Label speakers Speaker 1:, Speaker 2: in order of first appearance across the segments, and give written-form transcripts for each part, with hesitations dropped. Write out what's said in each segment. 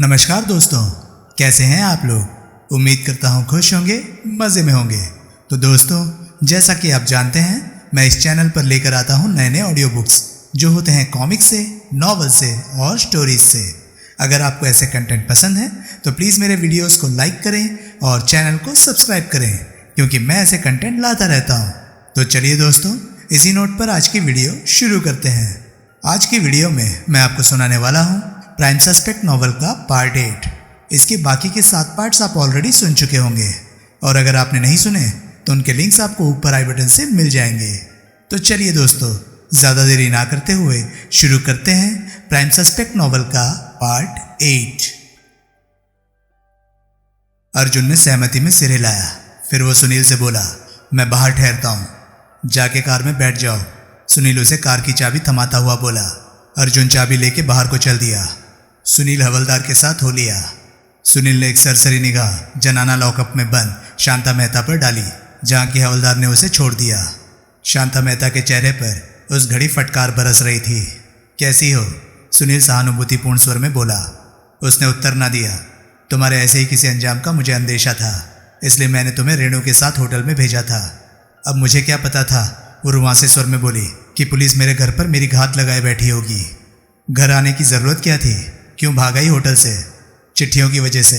Speaker 1: नमस्कार दोस्तों, कैसे हैं आप लोग। उम्मीद करता हूँ खुश होंगे, मज़े में होंगे। तो दोस्तों, जैसा कि आप जानते हैं, मैं इस चैनल पर लेकर आता हूँ नए नए ऑडियो बुक्स जो होते हैं कॉमिक्स से, नॉवल से और स्टोरीज से। अगर आपको ऐसे कंटेंट पसंद है तो प्लीज़ मेरे वीडियोस को लाइक करें और चैनल को सब्सक्राइब करें, क्योंकि मैं ऐसे कंटेंट लाता रहता हूँ। तो चलिए दोस्तों, इसी नोट पर आज की वीडियो शुरू करते हैं। आज की वीडियो में मैं आपको सुनाने वाला हूँ प्राइम सस्पेक्ट नॉवल का पार्ट 8। इसके बाकी के 7 पार्ट्स आप ऑलरेडी सुन चुके होंगे, और अगर आपने नहीं सुने तो उनके लिंक्स आपको ऊपर आई बटन से मिल जाएंगे। तो चलिए दोस्तों, ज़्यादा देरी ना करते हुए शुरू करते हैं प्राइम सस्पेक्ट नॉवल का पार्ट 8। अर्जुन ने सहमति में सिर हिलाया। फिर वो सुनील से बोला, मैं बाहर ठहरता हूँ, जाके कार में बैठ जाओ। सुनील उसे कार की चाबी थमाता हुआ बोला। अर्जुन चाबी लेके बाहर को चल दिया। सुनील हवलदार के साथ हो लिया। सुनील ने एक सरसरी निगाह जनाना लॉकअप में बंद शांता मेहता पर डाली, जहाँ की हवलदार ने उसे छोड़ दिया। शांता मेहता के चेहरे पर उस घड़ी फटकार बरस रही थी। कैसी हो? सुनील सहानुभूतिपूर्ण स्वर में बोला। उसने उत्तर ना दिया। तुम्हारे ऐसे ही किसी अंजाम का मुझे अंदेशा था, इसलिए मैंने तुम्हें रेणु के साथ होटल में भेजा था। अब मुझे क्या पता था, वो रुआंसे स्वर में बोली, कि पुलिस मेरे घर पर मेरी घात लगाए बैठी होगी। घर आने की ज़रूरत क्या थी? क्यों भागा ही होटल से? चिट्ठियों की वजह से।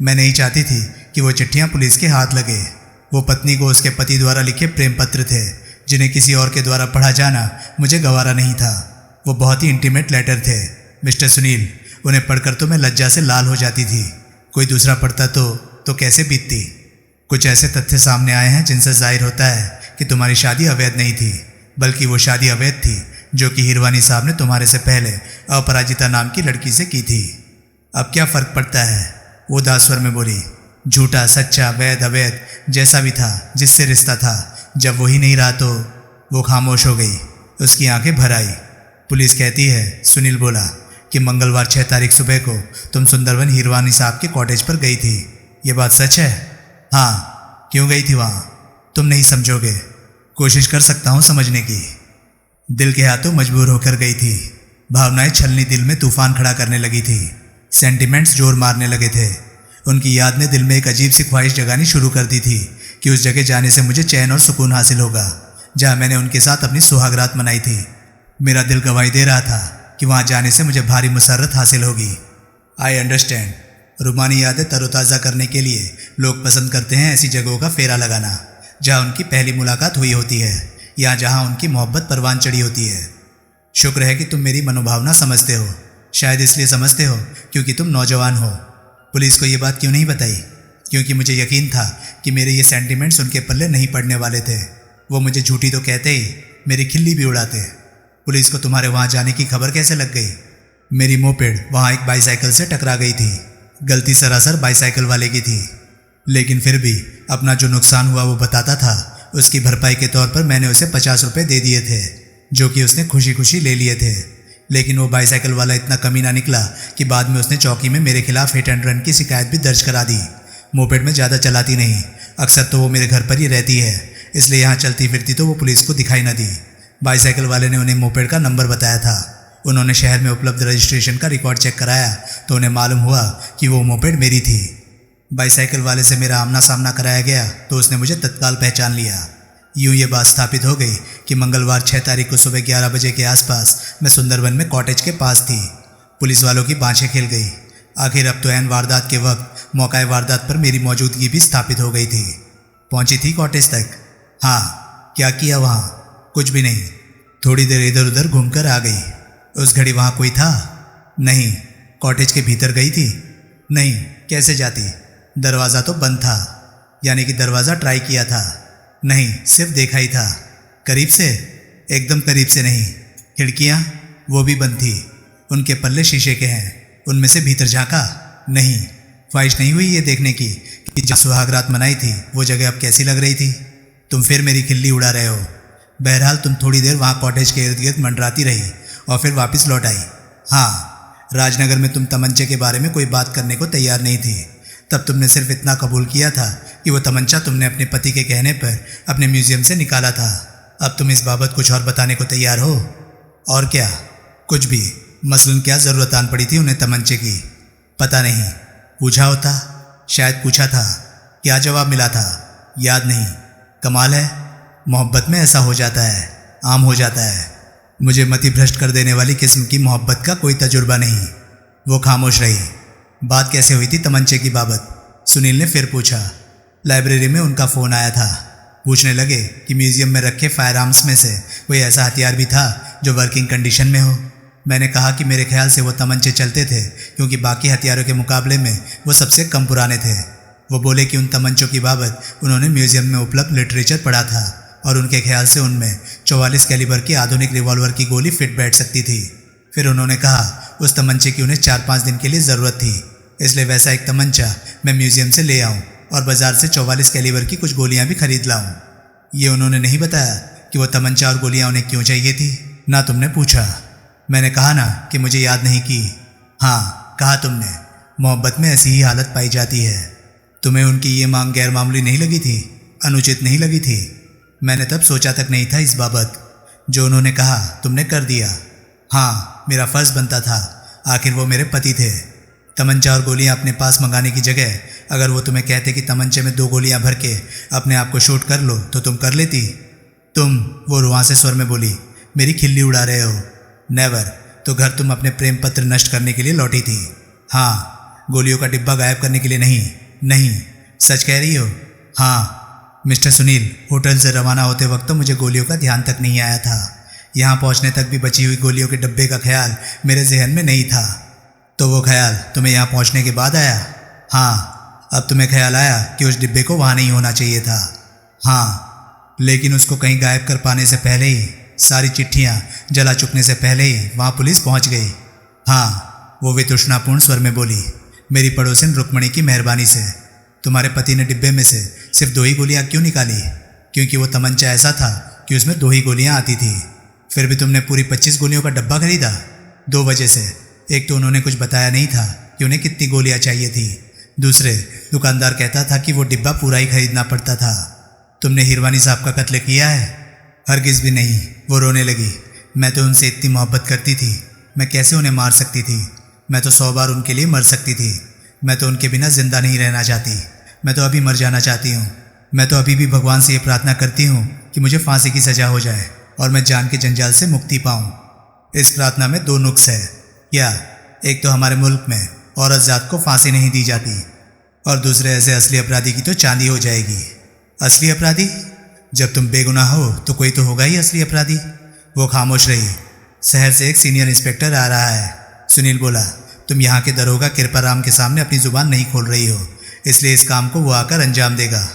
Speaker 1: मैं नहीं चाहती थी कि वो चिट्ठियाँ पुलिस के हाथ लगे। वो पत्नी को उसके पति द्वारा लिखे प्रेम पत्र थे, जिन्हें किसी और के द्वारा पढ़ा जाना मुझे गवारा नहीं था। वो बहुत ही इंटीमेट लेटर थे मिस्टर सुनील। उन्हें पढ़कर तो मैं लज्जा से लाल हो जाती थी। कोई दूसरा पढ़ता तो कैसे बीतती। कुछ ऐसे तथ्य सामने आए हैं जिनसे जाहिर होता है कि तुम्हारी शादी अवैध नहीं थी, बल्कि वो शादी अवैध थी जो कि हिरवानी साहब ने तुम्हारे से पहले अपराजिता नाम की लड़की से की थी। अब क्या फ़र्क पड़ता है? वो दास स्वर में बोली। झूठा, सच्चा, वैध, अवैध, जैसा भी था, जिससे रिश्ता था, जब वही नहीं रहा तो वो खामोश हो गई। उसकी आंखें भर आई। पुलिस कहती है, सुनील बोला, कि मंगलवार 6 तारीख सुबह को तुम सुंदरवन हिरवानी साहब के कॉटेज पर गई थी। ये बात सच है? हाँ। क्यों गई थी वहाँ? तुम नहीं समझोगे। कोशिश कर सकता हूँ समझने की। दिल के हाथों मजबूर होकर गई थी। भावनाएं छलनी दिल में तूफान खड़ा करने लगी थी। सेंटिमेंट्स जोर मारने लगे थे। उनकी याद ने दिल में एक अजीब सी ख्वाहिश जगानी शुरू कर दी थी कि उस जगह जाने से मुझे चैन और सुकून हासिल होगा, जहाँ मैंने उनके साथ अपनी सुहागरात मनाई थी। मेरा दिल गवाही दे रहा था कि वहाँ जाने से मुझे भारी मुसर्रत हासिल होगी। I understand. रूमानी यादें तरोताज़ा करने के लिए लोग पसंद करते हैं ऐसी जगहों का फेरा लगाना जहाँ उनकी पहली मुलाकात हुई होती है, या जहाँ उनकी मोहब्बत परवान चढ़ी होती है। शुक्र है कि तुम मेरी मनोभावना समझते हो। शायद इसलिए समझते हो क्योंकि तुम नौजवान हो। पुलिस को ये बात क्यों नहीं बताई? क्योंकि मुझे यकीन था कि मेरे ये सेंटिमेंट्स उनके पल्ले नहीं पड़ने वाले थे। वो मुझे झूठी तो कहते ही मेरी खिल्ली भी उड़ाते। पुलिस को तुम्हारे वहाँ जाने की खबर कैसे लग गई? मेरी मोपेड वहाँ एक बाईसाइकिल से टकरा गई थी। गलती सरासर बाईसाइकिल वाले की थी, लेकिन फिर भी अपना जो नुकसान हुआ वो बताता था। उसकी भरपाई के तौर पर मैंने उसे 50 रुपये दे दिए थे, जो कि उसने खुशी खुशी ले लिए थे। लेकिन वो बाईसाइकिल वाला इतना कमीना निकला कि बाद में उसने चौकी में मेरे खिलाफ हिट एंड रन की शिकायत भी दर्ज करा दी। मोपेड में ज़्यादा चलाती नहीं, अक्सर तो वो मेरे घर पर ही रहती है, इसलिए यहाँ चलती फिरती तो वो पुलिस को दिखाई न दी। बाईसाइकिल वाले ने उन्हें मोपेड का नंबर बताया था। उन्होंने शहर में उपलब्ध रजिस्ट्रेशन का रिकॉर्ड चेक कराया तो उन्हें मालूम हुआ कि वो मोपेड मेरी थी। बाईसाइकिल वाले से मेरा आमना सामना कराया गया तो उसने मुझे तत्काल पहचान लिया। यूं ये बात स्थापित हो गई कि मंगलवार 6 तारीख को सुबह 11 बजे के आसपास मैं सुंदरवन में कॉटेज के पास थी। पुलिस वालों की बाँछें खेल गई। आखिर अब तो ऐन वारदात के वक्त मौका वारदात पर मेरी मौजूदगी भी स्थापित हो गई थी। पहुंची थी कॉटेज तक? हाँ। क्या किया वहाँ? कुछ भी नहीं। थोड़ी देर इधर उधर घूमकर आ गई। उस घड़ी वहाँ कोई था? नहीं। कॉटेज के भीतर गई थी? नहीं। कैसे जाती? दरवाज़ा तो बंद था। यानी कि दरवाज़ा ट्राई किया था? नहीं, सिर्फ देखा ही था। करीब से? एकदम करीब से नहीं। खिड़कियाँ? वो भी बंद थी। उनके पल्ले शीशे के हैं, उनमें से भीतर झांका? नहीं। ख्वाहिश नहीं हुई ये देखने की कि जहाँ सुहागरात मनाई थी वो जगह अब कैसी लग रही थी? तुम फिर मेरी खिल्ली उड़ा रहे हो। बहरहाल तुम थोड़ी देर वहाँ कॉटेज के इर्द गिर्द मंडराती रही और फिर वापस लौट आई। हाँ। राजनगर में तुम तमंचे के बारे में कोई बात करने को तैयार नहीं थी। तब तुमने सिर्फ इतना कबूल किया था कि वो तमंचा तुमने अपने पति के कहने पर अपने म्यूजियम से निकाला था। अब तुम इस बाबत कुछ और बताने को तैयार हो? और क्या? कुछ भी। मसलन क्या ज़रूरत आन पड़ी थी उन्हें तमंचे की? पता नहीं, पूछा होता, शायद पूछा था। क्या जवाब मिला था याद नहीं। कमाल है, मोहब्बत में ऐसा हो जाता है, आम हो जाता है। मुझे मति भ्रष्ट कर देने वाली किस्म की मोहब्बत का कोई तजुर्बा नहीं। वो खामोश रही। बात कैसे हुई थी तमंचे की बाबत? सुनील ने फिर पूछा। लाइब्रेरी में उनका फ़ोन आया था। पूछने लगे कि म्यूज़ियम में रखे फायर आर्म्स में से कोई ऐसा हथियार भी था जो वर्किंग कंडीशन में हो। मैंने कहा कि मेरे ख्याल से वो तमंचे चलते थे क्योंकि बाकी हथियारों के मुकाबले में वो सबसे कम पुराने थे। वो बोले कि उन तमंचों की बाबत उन्होंने म्यूज़ियम में उपलब्ध लिटरेचर पढ़ा था और उनके ख्याल से उनमें 44 कैलिबर की आधुनिक रिवॉल्वर की गोली फिट बैठ सकती थी। फिर उन्होंने कहा उस तमंचे की उन्हें 4-5 दिन के लिए ज़रूरत थी, इसलिए वैसा एक तमंचा मैं म्यूज़ियम से ले आऊँ और बाज़ार से 44 कैलिबर की कुछ गोलियाँ भी खरीद लाऊँ। ये उन्होंने नहीं बताया कि वो तमंचा और गोलियाँ उन्हें क्यों चाहिए थी। ना तुमने पूछा। मैंने कहा ना कि मुझे याद नहीं की। हाँ कहा तुमने, मोहब्बत में ऐसी ही हालत पाई जाती है। तुम्हें उनकी ये मांग गैर मामूली नहीं लगी थी, अनुचित नहीं लगी थी? मैंने तब सोचा तक नहीं था इस बाबत। जो उन्होंने कहा तुमने कर दिया। हाँ मेरा फ़र्ज़ बनता था, आखिर वो मेरे पति थे। तमंचा और गोलियां अपने पास मंगाने की जगह अगर वो तुम्हें कहते कि तमंचे में 2 गोलियां भर के अपने आप को शूट कर लो तो तुम कर लेती? तुम, वो रुआंसे स्वर में बोली, मेरी खिल्ली उड़ा रहे हो। नेवर। तो घर तुम अपने प्रेम पत्र नष्ट करने के लिए लौटी थी? हाँ। गोलियों का डिब्बा गायब करने के लिए नहीं? नहीं। सच कह रही हो? हाँ। मिस्टर सुनील, होटल से रवाना होते वक्त तो मुझे गोलियों का ध्यान तक नहीं आया था। यहाँ पहुँचने तक भी बची हुई गोलियों के डब्बे का ख्याल मेरे जहन में नहीं था। तो वो ख्याल तुम्हें यहाँ पहुँचने के बाद आया? हाँ। अब तुम्हें ख्याल आया कि उस डिब्बे को वहाँ नहीं होना चाहिए था? हाँ। लेकिन उसको कहीं गायब कर पाने से पहले ही, सारी चिट्ठियाँ जला चुकने से पहले ही वहाँ पुलिस पहुँच गई। हाँ, वो वितृष्णापूर्ण स्वर में बोली, मेरी पड़ोसिन रुक्मणी की मेहरबानी से। तुम्हारे पति ने डिब्बे में से सिर्फ 2 ही गोलियाँ क्यों निकाली? क्योंकि वो तमंचा ऐसा था कि उसमें 2 ही गोलियाँ आती थी। फिर भी तुमने पूरी 25 गोलियों का डब्बा खरीदा? 2 वजह से। एक तो उन्होंने कुछ बताया नहीं था कि उन्हें कितनी गोलियाँ चाहिए थी। दूसरे, दुकानदार कहता था कि वो डिब्बा पूरा ही खरीदना पड़ता था। तुमने हिरवानी साहब का कत्ल किया है? हरगिज़ भी नहीं। वो रोने लगी। मैं तो उनसे इतनी मोहब्बत करती थी, मैं कैसे उन्हें मार सकती थी? मैं तो 100 बार उनके लिए मर सकती थी। मैं तो उनके बिना जिंदा नहीं रहना चाहती। मैं तो अभी मर जाना चाहती हूँ। मैं तो अभी भी भगवान से ये प्रार्थना करती हूँ कि मुझे फांसी की सज़ा हो जाए और मैं जान के जंजाल से मुक्ति पाऊँ। इस प्रार्थना में 2 नुक्स है। क्या? एक तो हमारे मुल्क में औरत जात को फांसी नहीं दी जाती और दूसरे ऐसे असली अपराधी की तो चांदी हो जाएगी। असली अपराधी? जब तुम बेगुनाह हो तो कोई तो होगा ही असली अपराधी। वो खामोश रही। शहर से एक सीनियर इंस्पेक्टर आ रहा है। सुनील बोला, तुम यहाँ के दरोगा कृपाराम के सामने अपनी ज़ुबान नहीं खोल रही हो, इसलिए इस काम को वो आकर अंजाम देगा।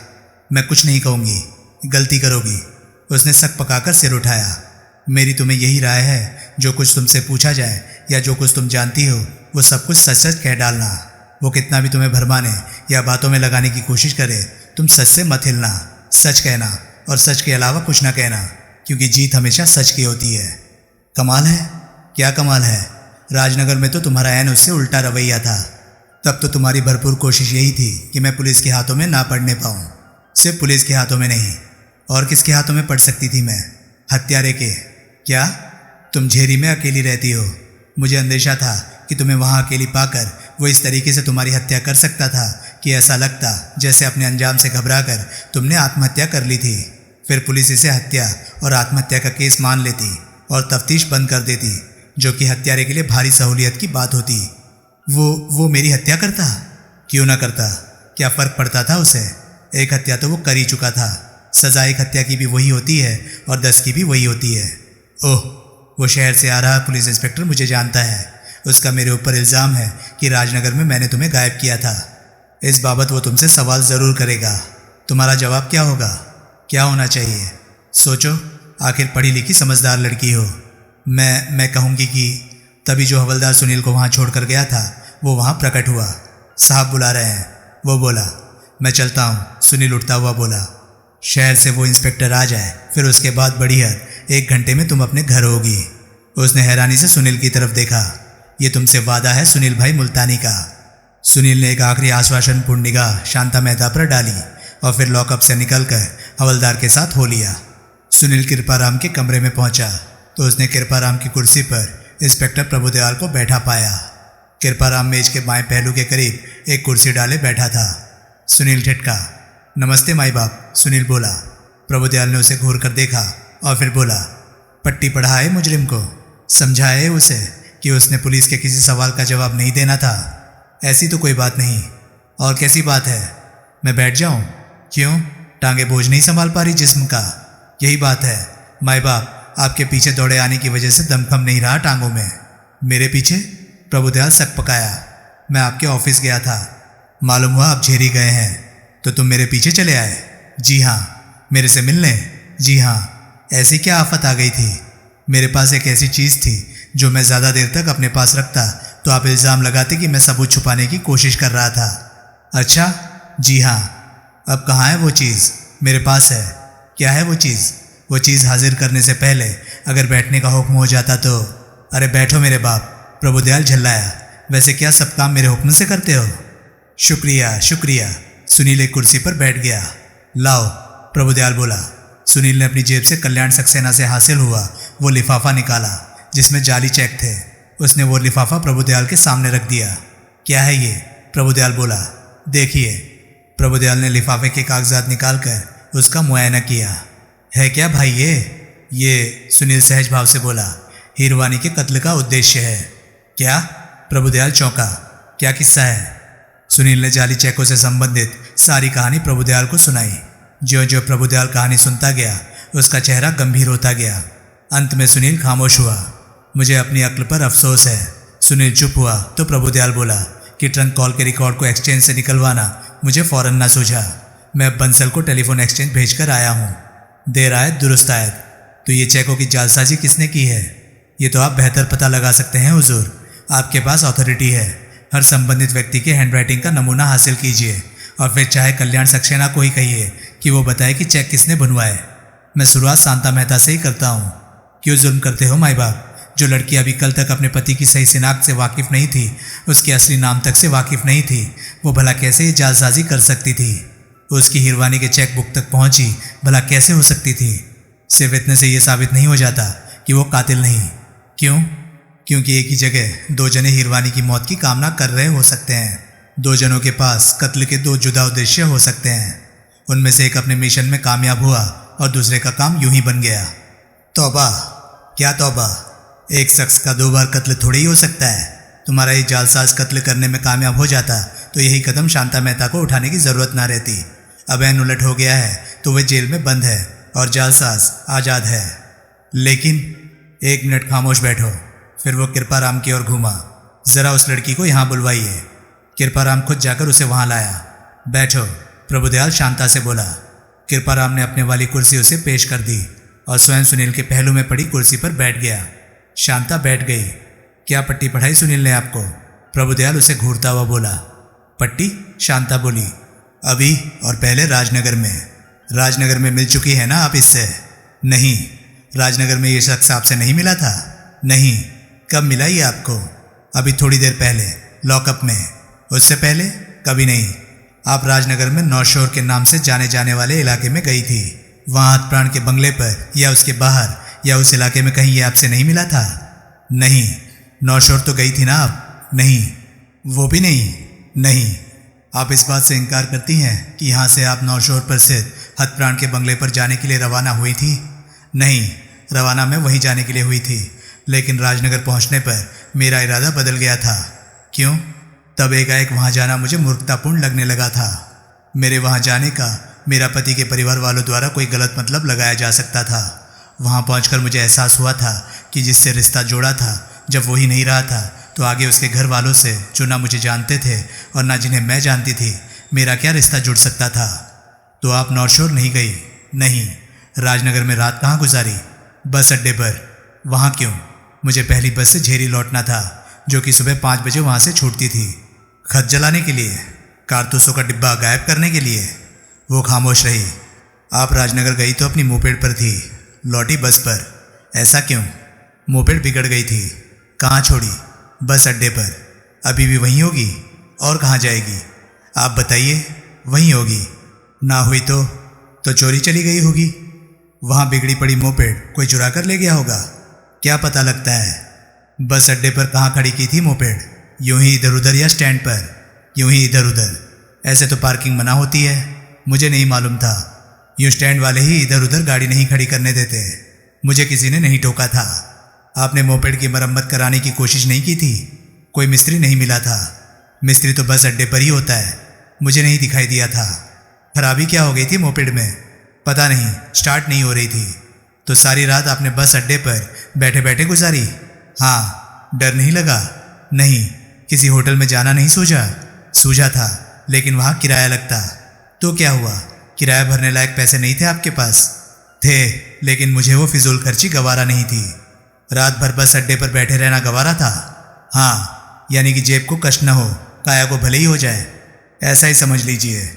Speaker 1: मैं कुछ नहीं कहूँगी, गलती करोगी। उसने सक पकाकर सिर उठाया। मेरी तुम्हें यही राय है, जो कुछ तुमसे पूछा जाए या जो कुछ तुम जानती हो वो सब कुछ सच सच कह डालना। वो कितना भी तुम्हें भरमाने या बातों में लगाने की कोशिश करे, तुम सच से मत हिलना। सच कहना और सच के अलावा कुछ ना कहना, क्योंकि जीत हमेशा सच की होती है। कमाल है। क्या कमाल है? राजनगर में तो तुम्हारा ऐन उससे उल्टा रवैया था। तब तो तुम्हारी भरपूर कोशिश यही थी कि मैं पुलिस के हाथों में ना पड़ने पाऊँ। सिर्फ पुलिस के हाथों में नहीं, और किसके हाथों में पड़ सकती थी मैं? हत्यारे के। क्या? तुम झेरी में अकेली रहती हो। मुझे अंदेशा था कि तुम्हें वहाँ अकेली पाकर वो इस तरीके से तुम्हारी हत्या कर सकता था कि ऐसा लगता जैसे अपने अंजाम से घबराकर तुमने आत्महत्या कर ली थी। फिर पुलिस इसे हत्या और आत्महत्या का केस मान लेती और तफ्तीश बंद कर देती, जो कि हत्यारे के लिए भारी सहूलियत की बात होती। वो मेरी हत्या करता? क्यों ना करता? क्या फ़र्क पड़ता था उसे? एक हत्या तो वो कर ही चुका था। सज़ा एक हत्या की भी वही होती है और 10 की भी वही होती है। ओह, वो शहर से आ रहा पुलिस इंस्पेक्टर मुझे जानता है। उसका मेरे ऊपर इल्ज़ाम है कि राजनगर में मैंने तुम्हें गायब किया था। इस बाबत वो तुमसे सवाल ज़रूर करेगा। तुम्हारा जवाब क्या होगा? क्या होना चाहिए? सोचो, आखिर पढ़ी लिखी समझदार लड़की हो। मैं कहूँगी कि तभी जो हवलदार सुनील को वहाँ छोड़कर गया था वो वहाँ प्रकट हुआ। साहब बुला रहे हैं, वो बोला। मैं चलता हूँ, सुनील उठता हुआ बोला। शहर से वो इंस्पेक्टर आ जाए, फिर उसके बाद बढ़िया 1 घंटे में तुम अपने घर होगी। उसने हैरानी से सुनील की तरफ देखा। ये तुमसे वादा है सुनील भाई मुल्तानी का। सुनील ने एक आखिरी आश्वासनपूर्ण निगाह शांता मेहता पर डाली और फिर लॉकअप से निकलकर हवलदार के साथ हो लिया। सुनील कृपाराम के कमरे में पहुंचा तो उसने कृपाराम की कुर्सी पर इंस्पेक्टर प्रभुदयाल को बैठा पाया। कृपाराम मेज के बाएं पहलू के करीब एक कुर्सी डाले बैठा था। सुनील ठिठका। नमस्ते माई बाप, सुनील बोला। प्रभुदयाल ने उसे घूर कर देखा और फिर बोला, पट्टी पढ़ाए मुजरिम को, समझाए उसे कि उसने पुलिस के किसी सवाल का जवाब नहीं देना था। ऐसी तो कोई बात नहीं। और कैसी बात है? मैं बैठ जाऊं? क्यों? टांगे बोझ नहीं संभाल पा रही जिस्म का? यही बात है माई बाप, आपके पीछे दौड़े आने की वजह से दमखम नहीं रहा टांगों में। मेरे पीछे? प्रभुदयाल सक पकाया। मैं आपके ऑफिस गया था, मालूम हुआ आप झेरी गए हैं, तो तुम मेरे पीछे चले आए? जी हाँ। मेरे से मिलने? जी हाँ। ऐसी क्या आफत आ गई थी? मेरे पास एक ऐसी चीज़ थी जो मैं ज़्यादा देर तक अपने पास रखता तो आप इल्ज़ाम लगाते कि मैं सबूत छुपाने की कोशिश कर रहा था। अच्छा? जी हाँ। अब कहाँ है वो चीज़? मेरे पास है। क्या है वो चीज़? वो चीज़ हाजिर करने से पहले अगर बैठने का हुक्म हो जाता तो। अरे बैठो मेरे बाप, प्रभुदयाल झल्लाया। वैसे क्या सब काम मेरे हुक्म से करते हो? शुक्रिया शुक्रिया। सुनील एक कुर्सी पर बैठ गया। लाओ, प्रभुदयाल बोला। सुनील ने अपनी जेब से कल्याण सक्सेना से हासिल हुआ वो लिफाफा निकाला जिसमें जाली चेक थे। उसने वो लिफाफा प्रभुदयाल के सामने रख दिया। क्या है ये? प्रभुदयाल बोला। देखिए। प्रभुदयाल ने लिफाफे के कागजात निकालकर उसका मुआयना किया। है क्या भाई ये? सुनील सहज भाव से बोला। हीरवानी के कत्ल का उद्देश्य है। क्या? प्रभुदयाल चौंका। क्या किस्सा है? सुनील ने जाली चेकों से संबंधित सारी कहानी प्रभुदयाल को सुनाई। ज्यों ज्यों प्रभुदयाल कहानी सुनता गया उसका चेहरा गंभीर होता गया। अंत में सुनील खामोश हुआ। मुझे अपनी अक्ल पर अफसोस है। सुनील चुप हुआ तो प्रभुदयाल बोला कि ट्रंक कॉल के रिकॉर्ड को एक्सचेंज से निकलवाना मुझे फौरन ना सूझा। मैं अब बंसल को टेलीफोन एक्सचेंज भेजकर आया हूँ। देर आयत दुरुस्त आयत। तो ये चेकों की जालसाजी किसने की है? ये तो आप बेहतर पता लगा सकते हैं हुजूर। आपके पास अथॉरिटी है। हर संबंधित व्यक्ति के हैंडराइटिंग का नमूना हासिल कीजिए और फिर चाहे कल्याण सक्सेना को ही कहिए कि वो बताए कि चेक किसने बनवाए। मैं शुरुआत शांता मेहता से ही करता हूँ। क्यों जुल्म करते हो माई बाप? जो लड़की अभी कल तक अपने पति की सही शिनाख्त से वाकिफ़ नहीं थी, उसके असली नाम तक से वाकिफ़ नहीं थी, वो भला कैसे ये जालसाजी कर सकती थी? उसकी हीरवानी के चेक बुक तक पहुंची भला कैसे हो सकती थी? सिर्फ इतने से ये साबित नहीं हो जाता कि वो कातिल नहीं। क्यों? क्योंकि एक ही जगह दो जने हीरवानी की मौत की कामना कर रहे हो सकते हैं। दो जनों के पास कत्ल के दो जुदा उद्देश्य हो सकते हैं। उनमें से एक अपने मिशन में कामयाब हुआ और दूसरे का काम यूं ही बन गया। तौबा! क्या तौबा? एक शख्स का दो बार कत्ल थोड़ी ही हो सकता है। तुम्हारा ये जालसाज कत्ल करने में कामयाब हो जाता तो यही कदम शांता मेहता को उठाने की ज़रूरत ना रहती। अब ऐन उलट हो गया है तो वह जेल में बंद है और जालसाज आज़ाद है। लेकिन 1 मिनट खामोश बैठो। फिर वो कृपाराम की ओर घूमा। ज़रा उस लड़की को यहाँ बुलवाइए। कृपाराम खुद जाकर उसे वहाँ लाया। बैठो, प्रभुदयाल शांता से बोला। कृपाराम ने अपने वाली कुर्सी उसे पेश कर दी और स्वयं सुनील के पहलू में पड़ी कुर्सी पर बैठ गया। शांता बैठ गई। क्या पट्टी पढ़ाई सुनील ने आपको? प्रभुदयाल उसे घूरता हुआ बोला। पट्टी? शांता बोली। अभी और पहले राजनगर में। राजनगर में मिल चुकी है ना आप इससे? नहीं। राजनगर में ये शख्स आपसे नहीं मिला था? नहीं। कब मिला ये आपको? अभी थोड़ी देर पहले, लॉकअप में। उससे पहले? कभी नहीं। आप राजनगर में नौशोर के नाम से जाने जाने वाले इलाके में गई थी। वहाँ हथप्राण के बंगले पर या उसके बाहर या उस इलाके में कहीं ये आपसे नहीं मिला था? नहीं। नौशोर तो गई थी ना आप? नहीं। वो भी नहीं? नहीं। आप इस बात से इनकार करती हैं कि यहाँ से आप नौशोर पर स्थित हथप्राण के बंगले पर जाने के लिए रवाना हुई थी? नहीं। रवाना मैं वहीं जाने के लिए हुई थी, लेकिन राजनगर पहुँचने पर मेरा इरादा बदल गया था। क्यों? तब एकाएक वहाँ जाना मुझे मूर्खतापूर्ण लगने लगा था। मेरे वहाँ जाने का मेरा पति के परिवार वालों द्वारा कोई गलत मतलब लगाया जा सकता था। वहाँ पहुंचकर मुझे एहसास हुआ था कि जिससे रिश्ता जोड़ा था, जब वही नहीं रहा था तो आगे उसके घर वालों से, जो ना मुझे जानते थे और ना जिन्हें मैं जानती थी, मेरा क्या रिश्ता जुड़ सकता था। तो आप नौशोर नहीं गई? नहीं। राजनगर में रात कहाँ गुजारी? बस अड्डे पर। वहाँ क्यों? मुझे पहली बस से झेरी लौटना था, जो कि सुबह 5 बजे वहाँ से छूटती थी। खत जलाने के लिए? कारतूसों का डिब्बा गायब करने के लिए? वो खामोश रही। आप राजनगर गई तो अपनी मोपेड पर थी, लौटी बस पर। ऐसा क्यों? मोपेड बिगड़ गई थी। कहाँ छोड़ी? बस अड्डे पर। अभी भी वहीं होगी? और कहाँ जाएगी? आप बताइए। वहीं होगी। ना हुई तो चोरी चली गई होगी। वहाँ बिगड़ी पड़ी मोपेड कोई चुरा कर ले गया होगा। क्या पता लगता है? बस अड्डे पर कहाँ खड़ी की थी मोपेड? यूं ही इधर उधर या स्टैंड पर? यूं ही इधर उधर। ऐसे तो पार्किंग मना होती है। मुझे नहीं मालूम था। यूं स्टैंड वाले ही इधर उधर गाड़ी नहीं खड़ी करने देते। मुझे किसी ने नहीं टोका था। आपने मोपेड की मरम्मत कराने की कोशिश नहीं की थी? कोई मिस्त्री नहीं मिला था? मिस्त्री तो बस अड्डे पर ही होता है। मुझे नहीं दिखाई दिया था। खराबी क्या हो गई थी मोपेड में? पता नहीं, स्टार्ट नहीं हो रही थी। तो सारी रात आपने बस अड्डे पर बैठे बैठे गुजारी? हाँ। डर नहीं लगा? नहीं। किसी होटल में जाना नहीं सूझा? सूझा था, लेकिन वहाँ किराया लगता। तो क्या हुआ? किराया भरने लायक पैसे नहीं थे आपके पास? थे, लेकिन मुझे वो फिजूल खर्ची गवारा नहीं थी। रात भर बस अड्डे पर बैठे रहना गवारा था? हाँ। यानी कि जेब को कष्ट न हो, काया को भले ही हो जाए, ऐसा ही समझ लीजिए।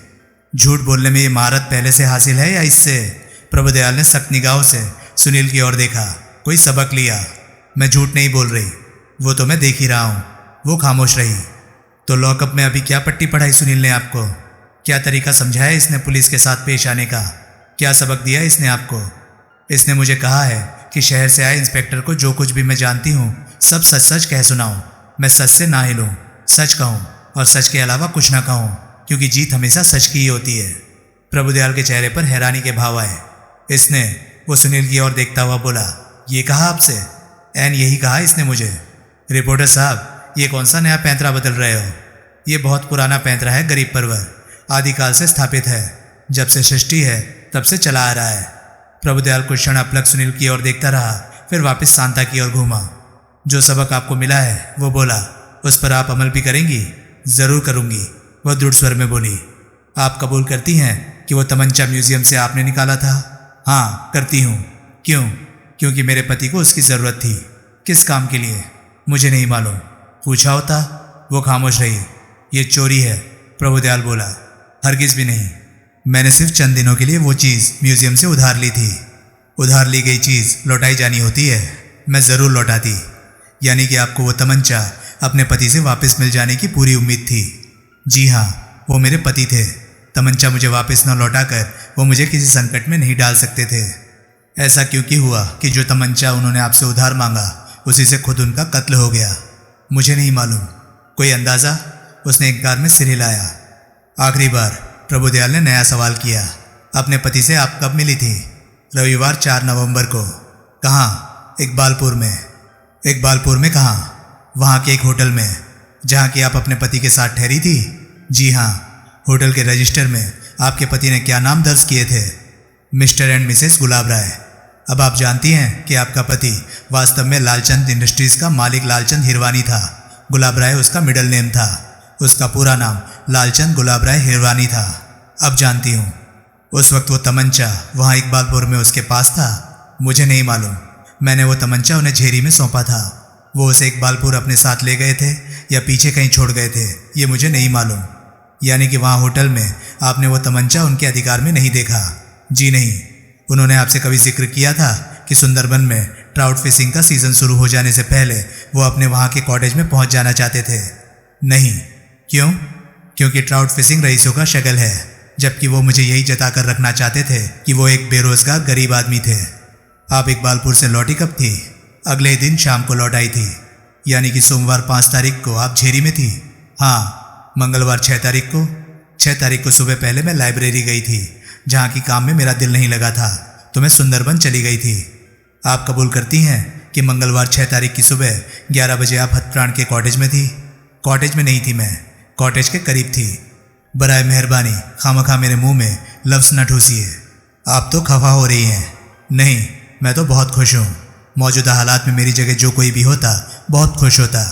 Speaker 1: झूठ बोलने में ये महारत पहले से हासिल है या इससे? प्रभुदयाल ने सख्त निगाहों से सुनील की ओर देखा। कोई सबक लिया? मैं झूठ नहीं बोल रही, वो तो मैं देख ही रहा हूँ। वो खामोश रही। तो लॉकअप में अभी क्या पट्टी पढ़ाई सुनील ने आपको? क्या तरीका समझाया इसने पुलिस के साथ पेश आने का? क्या सबक दिया इसने आपको? इसने मुझे कहा है कि शहर से आए इंस्पेक्टर को जो कुछ भी मैं जानती हूँ सब सच सच कह सुनाऊँ। मैं सच से ना हिलूँ, सच कहूँ और सच के अलावा कुछ ना कहूँ, क्योंकि जीत हमेशा सच की ही होती है। प्रभुदयाल के चेहरे पर हैरानी के भाव आए। इसने वो सुनील की ओर देखता हुआ बोला, ये कहा आपसे? एन यही कहा इसने मुझे। रिपोर्टर साहब, ये कौन सा नया पैंतरा बदल रहे हो? ये बहुत पुराना पैंतरा है गरीब परवर, आदिकाल से स्थापित है। जब से सृष्टि है तब से चला आ रहा है। प्रभुदयाल कुछ क्षण अपलक सुनील की ओर देखता रहा, फिर वापस शांता की ओर घूमा। जो सबक आपको मिला है वो बोला, उस पर आप अमल भी करेंगी? जरूर करूंगी, वह दृढ़ स्वर में बोली। आप कबूल करती हैं कि वो तमंचा म्यूजियम से आपने निकाला था? हाँ, करती हूँ। क्यों? क्योंकि मेरे पति को उसकी ज़रूरत थी। किस काम के लिए? मुझे नहीं मालूम। पूछा होता? वो खामोश रही। ये चोरी है, प्रभुदयाल बोला। हरगिज़ भी नहीं। मैंने सिर्फ चंद दिनों के लिए वो चीज़ म्यूजियम से उधार ली थी। उधार ली गई चीज़ लौटाई जानी होती है। मैं ज़रूर लौटाती। यानी कि आपको वो तमंचा अपने पति से वापस मिल जाने की पूरी उम्मीद थी? जी हाँ, वो मेरे पति थे। तमंचा मुझे वापस न लौटाकर वो मुझे किसी संकट में नहीं डाल सकते थे। ऐसा क्योंकि हुआ कि जो तमंचा उन्होंने आपसे उधार मांगा उसी से खुद उनका कत्ल हो गया? मुझे नहीं मालूम। कोई अंदाज़ा? उसने एक बार में सिर हिलाया। आखिरी बार प्रभुदयाल ने नया सवाल किया। अपने पति से आप कब मिली थी? रविवार 4 नवंबर को। कहाँ? इकबालपुर में। इकबालपुर में कहाँ? वहाँ के एक होटल में, जहाँ की आप अपने पति के साथ ठहरी थी? जी हाँ। होटल के रजिस्टर में आपके पति ने क्या नाम दर्ज किए थे? मिस्टर एंड मिसेस गुलाब राय। अब आप जानती हैं कि आपका पति वास्तव में लालचंद इंडस्ट्रीज़ का मालिक लालचंद हिरवानी था। गुलाब राय उसका मिडल नेम था। उसका पूरा नाम लालचंद गुलाब राय हिरवानी था। अब जानती हूँ। उस वक्त वो तमंचा वहाँ इकबालपुर में उसके पास था? मुझे नहीं मालूम। मैंने वो तमंचा उन्हें झेरी में सौंपा था। वो उसे इकबालपुर अपने साथ ले गए थे या पीछे कहीं छोड़ गए थे, ये मुझे नहीं मालूम। यानी कि वहाँ होटल में आपने वो तमंचा उनके अधिकार में नहीं देखा? जी नहीं। उन्होंने आपसे कभी जिक्र किया था कि सुंदरबन में ट्राउट फिशिंग का सीज़न शुरू हो जाने से पहले वो अपने वहाँ के कॉटेज में पहुँच जाना चाहते थे? नहीं। क्यों? क्योंकि ट्राउट फिशिंग रईसों का शगल है, जबकि वो मुझे यही जताकर रखना चाहते थे कि वो एक बेरोजगार गरीब आदमी थे। आप इकबालपुर से लौटी कब थी? अगले ही दिन शाम को लौट आई थी। यानी कि सोमवार 5 तारीख को आप झेरी में थी? हाँ। मंगलवार 6 तारीख को? 6 तारीख को सुबह पहले मैं लाइब्रेरी गई थी, जहाँ की काम में मेरा दिल नहीं लगा था, तो मैं सुंदरबन चली गई थी। आप कबूल करती हैं कि मंगलवार 6 तारीख की सुबह 11 बजे आप हथप्राण के कॉटेज में थी? कॉटेज में नहीं थी मैं, कॉटेज के करीब थी। बराए मेहरबानी खामखा मेरे मुंह में लफ्ज़ न ठूसिए। आप तो खफा हो रही हैं। नहीं, मैं तो बहुत खुश हूँ। मौजूदा हालात में मेरी जगह जो कोई भी होता बहुत खुश होता।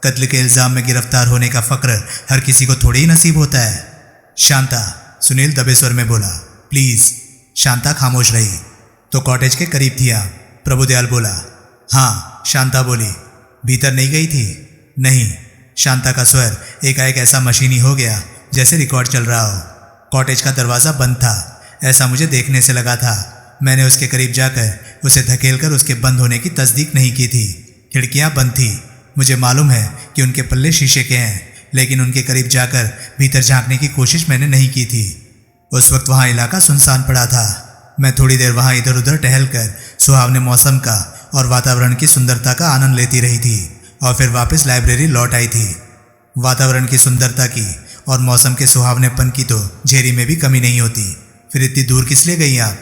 Speaker 1: कत्ल के इल्ज़ाम में गिरफ्तार होने का फ़क्र हर किसी को थोड़ी ही नसीब होता है। शांता, सुनील दबे स्वर में बोला। प्लीज़। शांता खामोश रही। तो कॉटेज के करीब थी आप? प्रभुदयाल बोला। हाँ, शांता बोली। भीतर नहीं गई थी? नहीं। शांता का स्वर एकाएक ऐसा मशीनी हो गया जैसे रिकॉर्ड चल रहा हो। कॉटेज का दरवाज़ा बंद था, ऐसा मुझे देखने से लगा था। मैंने उसके करीब जाकर उसे धकेलकर उसके बंद होने की तस्दीक नहीं की थी। खिड़कियां बंद थी। मुझे मालूम है कि उनके पल्ले शीशे के हैं, लेकिन उनके करीब जाकर भीतर झांकने की कोशिश मैंने नहीं की थी। उस वक्त वहाँ इलाका सुनसान पड़ा था। मैं थोड़ी देर वहाँ इधर उधर टहलकर सुहावने मौसम का और वातावरण की सुंदरता का आनंद लेती रही थी और फिर वापस लाइब्रेरी लौट आई थी। वातावरण की सुंदरता की और मौसम के सुहावनेपन की तो झेरी में भी कमी नहीं होती। फिर इतनी दूर किस लिए गई आप?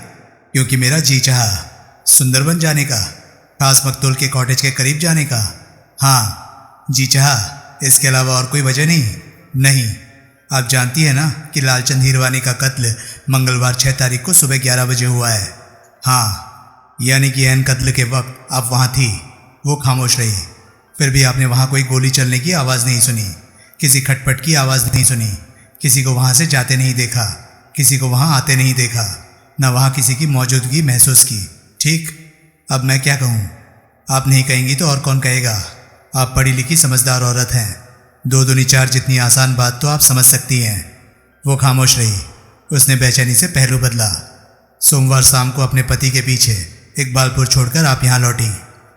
Speaker 1: क्योंकि मेरा जी चाहा सुंदरबन जाने का, खास मकतूल के कॉटेज के करीब जाने का। हाँ, जी चाहा, इसके अलावा और कोई वजह नहीं? नहीं। आप जानती है ना कि लालचंद हीरवानी का कत्ल मंगलवार 6 तारीख को सुबह 11 बजे हुआ है। हाँ, यानी कि एन कत्ल के वक्त आप वहाँ थी। वो खामोश रही। फिर भी आपने वहाँ कोई गोली चलने की आवाज़ नहीं सुनी, किसी खटपट की आवाज़ नहीं सुनी, किसी को वहाँ से जाते नहीं देखा, किसी को वहाँ आते नहीं देखा, न वहाँ किसी की मौजूदगी महसूस की। ठीक, अब मैं क्या कहूँ? आप नहीं कहेंगी तो और कौन कहेगा? आप पढ़ी लिखी समझदार औरत हैं। 2 दूनी 4 जितनी आसान बात तो आप समझ सकती हैं। वो खामोश रही। उसने बेचैनी से पहलू बदला। सोमवार शाम को अपने पति के पीछे इकबालपुर छोड़कर आप यहाँ लौटी।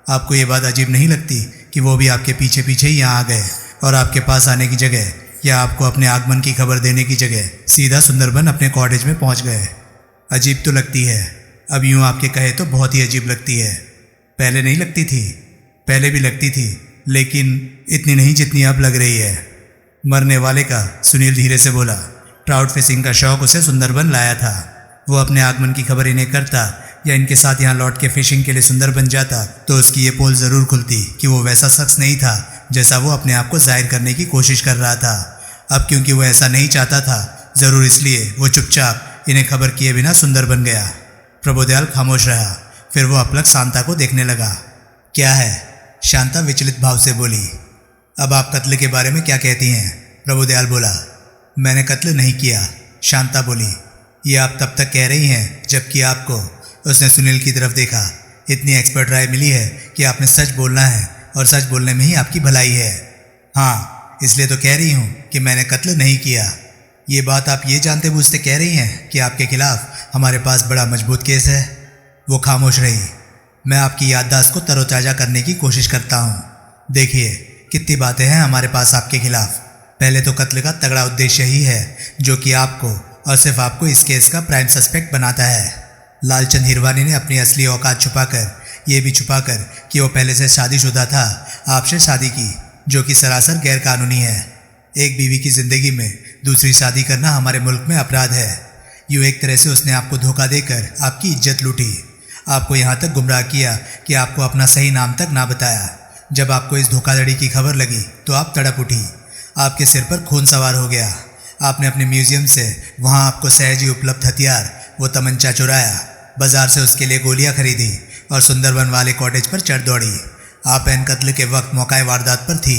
Speaker 1: आपको ये बात अजीब नहीं लगती कि वो भी आपके पीछे पीछे ही यहाँ आ गए और आपके पास आने की जगह या आपको अपने आगमन की खबर देने की जगह सीधा सुंदरबन अपने कॉटेज में पहुँच गए? अजीब तो लगती है। अब यूँ आपके कहे तो बहुत ही अजीब लगती है। पहले नहीं लगती थी? पहले भी लगती थी, लेकिन इतनी नहीं जितनी अब लग रही है। मरने वाले का, सुनील धीरे से बोला। ट्राउट फिशिंग का शौक उसे सुंदरबन लाया था। वो अपने आगमन की खबर इन्हें करता या इनके साथ यहाँ लौट के फिशिंग के लिए सुंदरबन जाता तो उसकी ये पोल ज़रूर खुलती कि वो वैसा शख्स नहीं था जैसा वो अपने आप को जाहिर करने की कोशिश कर रहा था। अब क्योंकि वो ऐसा नहीं चाहता था, ज़रूर इसलिए वो चुपचाप इन्हें खबर किए बिना सुंदरबन गया। प्रभुदयाल खामोश रहा। फिर वो अपलक शांता को देखने लगा। क्या है? शांता विचलित भाव से बोली। अब आप कत्ल के बारे में क्या कहती हैं? प्रभुदयाल बोला। मैंने कत्ल नहीं किया, शांता बोली। ये आप तब तक कह रही हैं जबकि आपको, उसने सुनील की तरफ देखा, इतनी एक्सपर्ट राय मिली है कि आपने सच बोलना है और सच बोलने में ही आपकी भलाई है। हाँ, इसलिए तो कह रही हूँ कि मैंने कत्ल नहीं किया। ये बात आप ये जानते बूझते कह रही हैं कि आपके खिलाफ हमारे पास बड़ा मजबूत केस है। वो खामोश रही। मैं आपकी याददाश्त को तरोताज़ा करने की कोशिश करता हूँ। देखिए कितनी बातें हैं हमारे पास आपके खिलाफ। पहले तो कत्ल का तगड़ा उद्देश्य ही है जो कि आपको और सिर्फ आपको इस केस का प्राइम सस्पेक्ट बनाता है। लालचंद हीरवानी ने अपनी असली औकात छुपाकर, ये भी छुपाकर कि वो पहले से शादीशुदा था, आपसे शादी की, जो कि सरासर गैरकानूनी है। एक बीवी की ज़िंदगी में दूसरी शादी करना हमारे मुल्क में अपराध है। यूँ एक तरह से उसने आपको धोखा देकर आपकी इज्जत लूटी, आपको यहाँ तक गुमराह किया कि आपको अपना सही नाम तक ना बताया। जब आपको इस धोखाधड़ी की खबर लगी तो आप तड़प उठी। आपके सिर पर खून सवार हो गया। आपने अपने म्यूजियम से वहाँ आपको सहज ही उपलब्ध हथियार, वो तमंचा चुराया, बाजार से उसके लिए गोलियां खरीदी और सुंदरबन वाले कॉटेज पर चढ़ दौड़ी। आप एन कत्ल के वक्त मौका वारदात पर थी।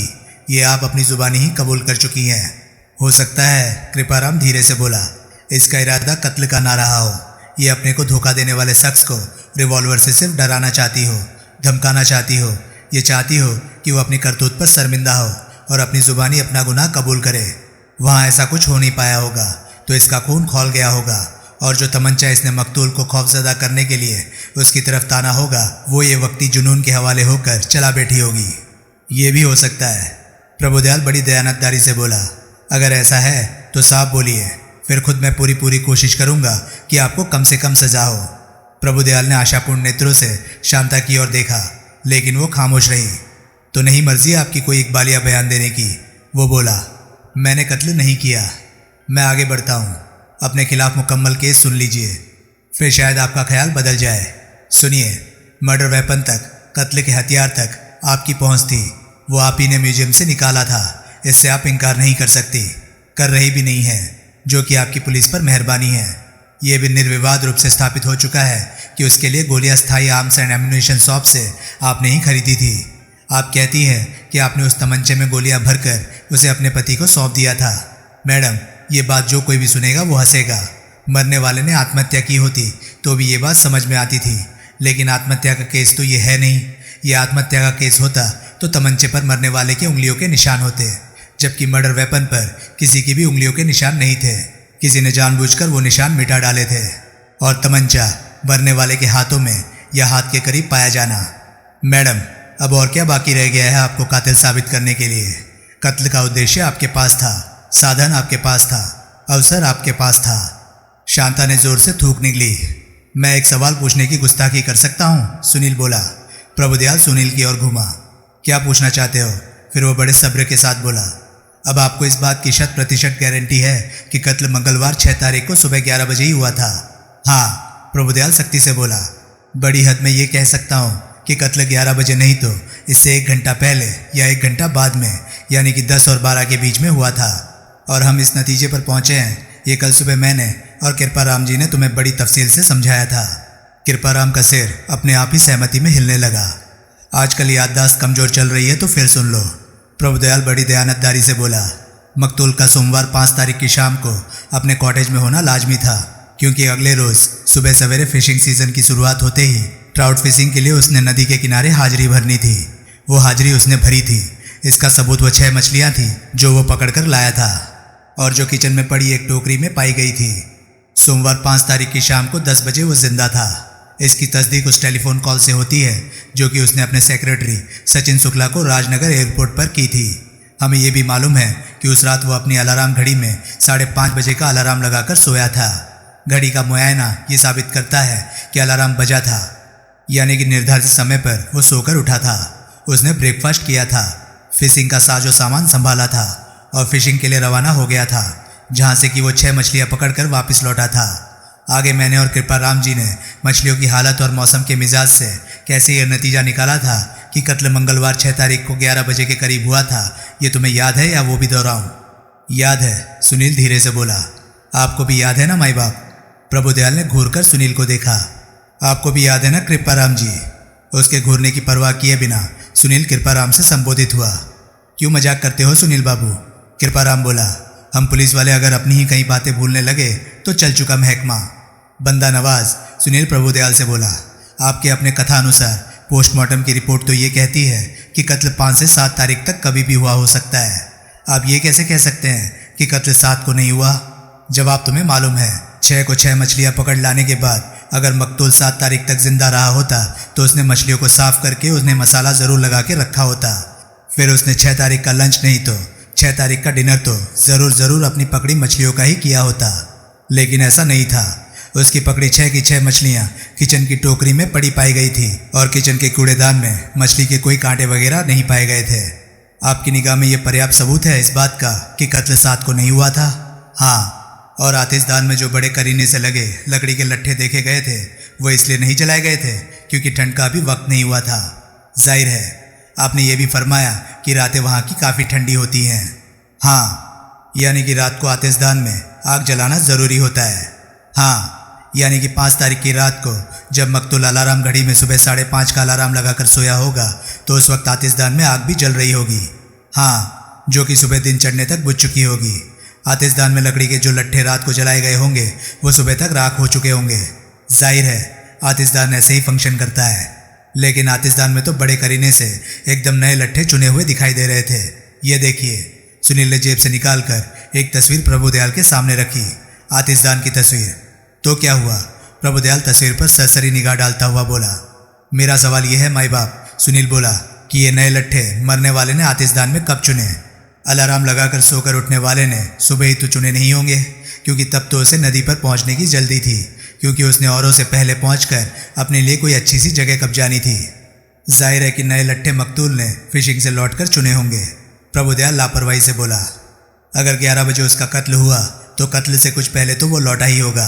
Speaker 1: ये आप अपनी जुबानी ही कबूल कर चुकी हैं। हो सकता है, कृपाराम धीरे से बोला, इसका इरादा कत्ल का ना रहा हो। ये अपने को धोखा देने वाले शख्स को रिवॉल्वर से सिर्फ डराना चाहती हो, धमकाना चाहती हो। ये चाहती हो कि वो अपनी करतूत पर शर्मिंदा हो और अपनी जुबानी अपना गुनाह कबूल करे। वहाँ ऐसा कुछ हो नहीं पाया होगा तो इसका खून खौल गया होगा और जो तमंचा इसने मकतूल को खौफजदा करने के लिए उसकी तरफ ताना होगा वो ये वक्ती जुनून के हवाले होकर चला बैठी होगी। ये भी हो सकता है। प्रभुदयाल बड़ी दयानतदारी से बोला। अगर ऐसा है तो साफ बोलिए, फिर खुद मैं पूरी कोशिश करूंगा कि आपको कम से कम सजा हो। प्रभुदयाल ने आशापूर्ण नेत्रों से शांता की ओर देखा, लेकिन वो खामोश रही। तो नहीं मर्जी आपकी कोई इकबालिया बयान देने की? वो बोला। मैंने कत्ल नहीं किया। मैं आगे बढ़ता हूँ। अपने खिलाफ मुकम्मल केस सुन लीजिए, फिर शायद आपका ख्याल बदल जाए। सुनिए, मर्डर वेपन तक, कत्ल के हथियार तक आपकी पहुँच थी। वो आप ही ने म्यूजियम से निकाला था। इससे आप इनकार नहीं कर सकती, कर रही भी नहीं है, जो कि आपकी पुलिस पर मेहरबानी है। ये भी निर्विवाद रूप से स्थापित हो चुका है कि उसके लिए गोलियां स्थायी आर्म्स एंड एम्युनिशन शॉप से आपने ही खरीदी थी। आप कहती हैं कि आपने उस तमंचे में गोलियां भरकर उसे अपने पति को सौंप दिया था। मैडम, ये बात जो कोई भी सुनेगा वो हंसेगा। मरने वाले ने आत्महत्या की होती तो भी ये बात समझ में आती थी, लेकिन आत्महत्या का केस तो ये है नहीं। ये आत्महत्या का केस होता तो तमंचे पर मरने वाले के उंगलियों के निशान होते, जबकि मर्डर वेपन पर किसी की भी उंगलियों के निशान नहीं थे। किसी ने जानबूझकर वो निशान मिटा डाले थे। और तमंचा मरने वाले के हाथों में या हाथ के करीब पाया जाना। मैडम, अब और क्या बाकी रह गया है आपको कातिल साबित करने के लिए? कत्ल का उद्देश्य आपके पास था, साधन आपके पास था, अवसर आपके पास था। शांता ने जोर से थूक निकली। मैं एक सवाल पूछने की गुस्ताखी कर सकता हूँ? सुनील बोला। प्रभुदयाल सुनील की ओर घूमा। क्या पूछना चाहते हो? फिर वो बड़े सब्र के साथ बोला। अब आपको इस बात की 100% गारंटी है कि कत्ल मंगलवार 6 तारीख को सुबह 11 बजे ही हुआ था? हाँ, प्रभुदयाल सख्ती से बोला। बड़ी हद में ये कह सकता हूँ कि कत्ल 11 बजे नहीं तो इससे 1 घंटा पहले या 1 घंटा बाद में, यानी कि 10 और 12 के बीच में हुआ था। और हम इस नतीजे पर पहुँचे हैं ये कल सुबह मैंने और कृपाराम जी ने तुम्हें बड़ी तफसील से समझाया था। कृपाराम का सिर अपने आप ही सहमति में हिलने लगा। आजकल याददाश्त कमज़ोर चल रही है तो फिर सुन लो। प्रभुदयाल बड़ी दयानतदारी से बोला। मकतूल का सोमवार 5 तारीख की शाम को अपने कॉटेज में होना लाजमी था, क्योंकि अगले रोज़ सुबह सवेरे फिशिंग सीजन की शुरुआत होते ही ट्राउट फिशिंग के लिए उसने नदी के किनारे हाजिरी भरनी थी। वो हाजिरी उसने भरी थी। इसका सबूत वो 6 मछलियाँ थीं जो वो पकड़ कर लाया था और जो किचन में पड़ी एक टोकरी में पाई गई थी। सोमवार 5 तारीख की शाम को 10 बजे वो जिंदा था। इसकी तस्दीक उस टेलीफोन कॉल से होती है जो कि उसने अपने सेक्रेटरी सचिन शुक्ला को राजनगर एयरपोर्ट पर की थी। हमें यह भी मालूम है कि उस रात वो अपनी अलार्म घड़ी में 5:30 बजे का अलार्म लगाकर सोया था। घड़ी का मुआयना ये साबित करता है कि अलार्म बजा था, यानी कि निर्धारित समय पर वो सोकर उठा था। उसने ब्रेकफास्ट किया था, फिशिंग का साजो सामान संभाला था और फिशिंग के लिए रवाना हो गया था, जहाँ से कि वो 6 मछलियाँ पकड़कर वापस लौटा था। आगे मैंने और कृपाराम जी ने मछलियों की हालत और मौसम के मिजाज से कैसे यह नतीजा निकाला था कि कत्ल मंगलवार 6 तारीख को 11 बजे के करीब हुआ था। ये तुम्हें याद है या वो भी दोहराऊं? याद है, सुनील धीरे से बोला। आपको भी याद है ना माई बाप? प्रभुदयाल ने घूरकर सुनील को देखा। आपको भी याद है ना कृपाराम जी? उसके घूरने की परवाह किए बिना सुनील कृपाराम से संबोधित हुआ। क्यों मजाक करते हो सुनील बाबू? कृपाराम बोला। हम पुलिस वाले अगर अपनी ही कई बातें भूलने लगे तो चल चुका महकमा। बंदा नवाज सुनील प्रभुदयाल से बोला। आपके अपने कथा अनुसार पोस्टमार्टम की रिपोर्ट तो ये कहती है कि कत्ल 5 से 7 तारीख तक कभी भी हुआ हो सकता है। आप ये कैसे कह सकते हैं कि कत्ल 7 को नहीं हुआ? जवाब तुम्हें मालूम है। 6 को 6 मछलियाँ पकड़ लाने के बाद अगर मकतूल 7 तारीख तक जिंदा रहा होता तो उसने मछलियों को साफ करके उसने मसाला ज़रूर लगा के रखा होता। फिर उसने 6 तारीख का लंच नहीं तो 6 तारीख का डिनर तो ज़रूर अपनी पकड़ी मछलियों का ही किया होता। लेकिन ऐसा नहीं था। उसकी पकड़ी 6 की 6 मछलियाँ किचन की टोकरी में पड़ी पाई गई थी और किचन के कूड़ेदान में मछली के कोई कांटे वगैरह नहीं पाए गए थे। आपकी निगाह में यह पर्याप्त सबूत है इस बात का कि कत्ल 7 को नहीं हुआ था? हाँ, और आतिशदान में जो बड़े करीने से लगे लकड़ी के लट्ठे देखे गए थे वो इसलिए नहीं जलाए गए थे क्योंकि ठंड का भी वक्त नहीं हुआ था। जाहिर है आपने ये भी फरमाया कि रातें वहाँ की काफ़ी ठंडी होती हैं। हाँ, यानी कि रात को आतिशदान में आग जलाना ज़रूरी होता है। हाँ, यानी कि 5 तारीख की रात को जब मकतूल अलार्म घड़ी में सुबह 5:30 का अलार्म लगाकर सोया होगा तो उस वक्त आतिशदान में आग भी जल रही होगी। हाँ, जो कि सुबह दिन चढ़ने तक बुझ चुकी होगी। आतिशदान में लकड़ी के जो लट्ठे रात को जलाए गए होंगे वो सुबह तक राख हो चुके होंगे। जाहिर है आतिशदान ऐसे ही फंक्शन करता है। लेकिन आतिशदान में तो बड़े करीने से एकदम नए लट्ठे चुने हुए दिखाई दे रहे थे। ये देखिए, सुनील ने जेब से निकालकर एक तस्वीर प्रभुदयाल के सामने रखी। आतिशदान की तस्वीर। तो क्या हुआ? प्रभुदयाल तस्वीर पर सरसरी निगाह डालता हुआ बोला। मेरा सवाल यह है माई बाप, सुनील बोला, कि ये नए लट्ठे मरने वाले ने आतिशदान में कब चुने? अलार्म लगाकर सोकर उठने वाले ने सुबह ही तो चुने नहीं होंगे, क्योंकि तब तो उसे नदी पर पहुंचने की जल्दी थी, क्योंकि उसने औरों से पहले पहुंचकर अपने लिए कोई अच्छी सी जगह कब्जानी थी। जाहिर है कि नए लट्ठे मकतूल ने फिशिंग से लौटकर चुने होंगे। प्रभुदयाल लापरवाही से बोला। अगर 11 बजे उसका कत्ल हुआ तो कत्ल से कुछ पहले तो वो लौटा ही होगा।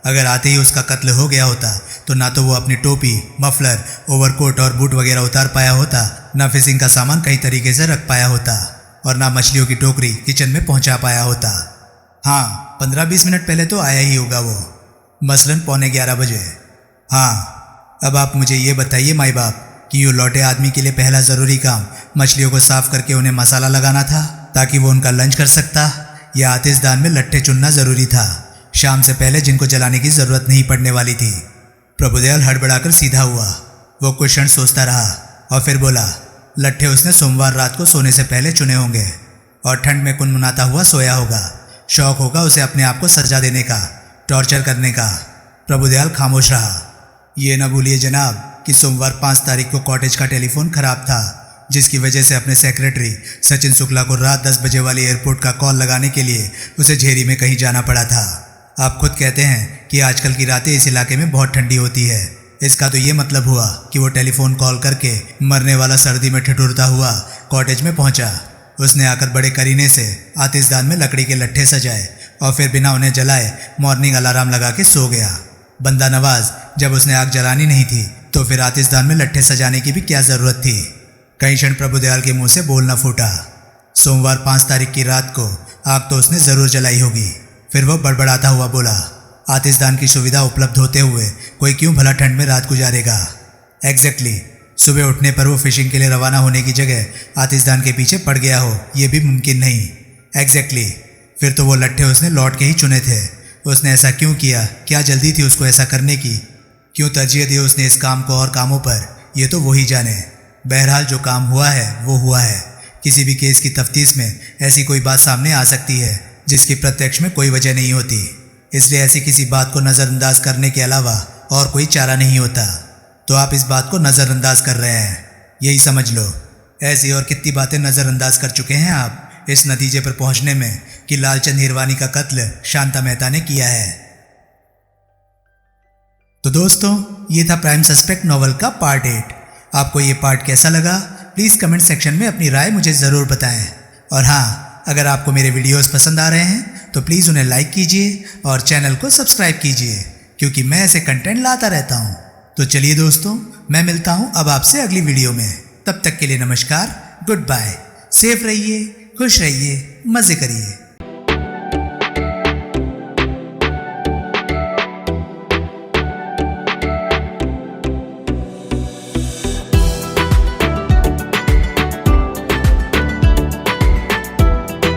Speaker 1: अगर आते ही उसका कत्ल हो गया होता तो ना तो वो अपनी टोपी, मफलर, ओवरकोट और बूट वगैरह उतार पाया होता, ना फिशिंग का सामान कई तरीके से रख पाया होता और ना मछलियों की टोकरी किचन में पहुंचा पाया होता। हाँ, 15-20 मिनट पहले तो आया ही होगा वो, मसलन 11:15 बजे। हाँ, अब आप मुझे ये बताइए माई बाप कि यूँ लौटे आदमी के लिए पहला ज़रूरी काम मछलियों को साफ करके उन्हें मसाला लगाना था ताकि वो उनका लंच कर सकता, या आतिशदान में लट्ठे चुनना ज़रूरी था शाम से पहले जिनको जलाने की ज़रूरत नहीं पड़ने वाली थी? प्रभुदयाल हड़बड़ाकर सीधा हुआ। वो कुछ क्षण सोचता रहा और फिर बोला, लट्ठे उसने सोमवार रात को सोने से पहले चुने होंगे और ठंड में कुनमुनाता हुआ सोया होगा। शौक होगा उसे अपने आप को सजा देने का, टॉर्चर करने का। प्रभुदयाल खामोश रहा। ये न भूलिए जनाब कि सोमवार 5 तारीख को कॉटेज का टेलीफोन खराब था, जिसकी वजह से अपने सेक्रेटरी सचिन शुक्ला को रात 10 बजे वाली एयरपोर्ट का कॉल लगाने के लिए उसे झेरी में कहीं जाना पड़ा था। आप खुद कहते हैं कि आजकल की रातें इस इलाके में बहुत ठंडी होती है। इसका तो ये मतलब हुआ कि वो टेलीफोन कॉल करके मरने वाला सर्दी में ठिठुरता हुआ कॉटेज में पहुंचा उसने आकर बड़े करीने से आतिशदान में लकड़ी के लट्ठे सजाए और फिर बिना उन्हें जलाए मॉर्निंग अलार्म लगा के सो गया। बंदा नवाज जब उसने आग जलानी नहीं थी तो फिर आतिशदान में लट्ठे सजाने की भी क्या जरूरत थी। कई क्षण प्रभुदयाल के मुंह से बोलना फूटा। सोमवार 5 तारीख की रात को आग तो उसने जरूर जलाई होगी। फिर वह बड़बड़ाता हुआ बोला, आतिशदान की सुविधा उपलब्ध होते हुए कोई क्यों भला ठंड में रात गुजारेगा। एग्जैक्टली सुबह उठने पर वो फिशिंग के लिए रवाना होने की जगह आतिशदान के पीछे पड़ गया हो, ये भी मुमकिन नहीं। एग्जैक्टली फिर तो वो लट्ठे उसने लौट के ही चुने थे। उसने ऐसा क्यों किया? क्या जल्दी थी उसको ऐसा करने की? क्यों तरजीह दी उसने इस काम को और कामों पर? ये तो वही जाने। बहरहाल जो काम हुआ है वो हुआ है। किसी भी केस की तफ्तीश में ऐसी कोई बात सामने आ सकती है जिसकी प्रत्यक्ष में कोई वजह नहीं होती, इसलिए ऐसी किसी बात को नज़रअंदाज करने के अलावा और कोई चारा नहीं होता। तो आप इस बात को नज़रअंदाज कर रहे हैं, यही समझ लो। ऐसी और कितनी बातें नज़रअंदाज कर चुके हैं आप इस नतीजे पर पहुंचने में कि लालचंद हिरवानी का कत्ल शांता मेहता ने किया है। तो दोस्तों, ये था प्राइम सस्पेक्ट नॉवल का पार्ट 8। आपको ये पार्ट कैसा लगा? प्लीज़ कमेंट सेक्शन में अपनी राय मुझे ज़रूर बताएं। और हाँ, अगर आपको मेरे वीडियोस पसंद आ रहे हैं तो प्लीज़ उन्हें लाइक कीजिए और चैनल को सब्सक्राइब कीजिए, क्योंकि मैं ऐसे कंटेंट लाता रहता हूँ। तो चलिए दोस्तों, मैं मिलता हूँ अब आपसे अगली वीडियो में। तब तक के लिए नमस्कार, गुड बाय, सेफ रहिए, खुश रहिए, मज़े करिए।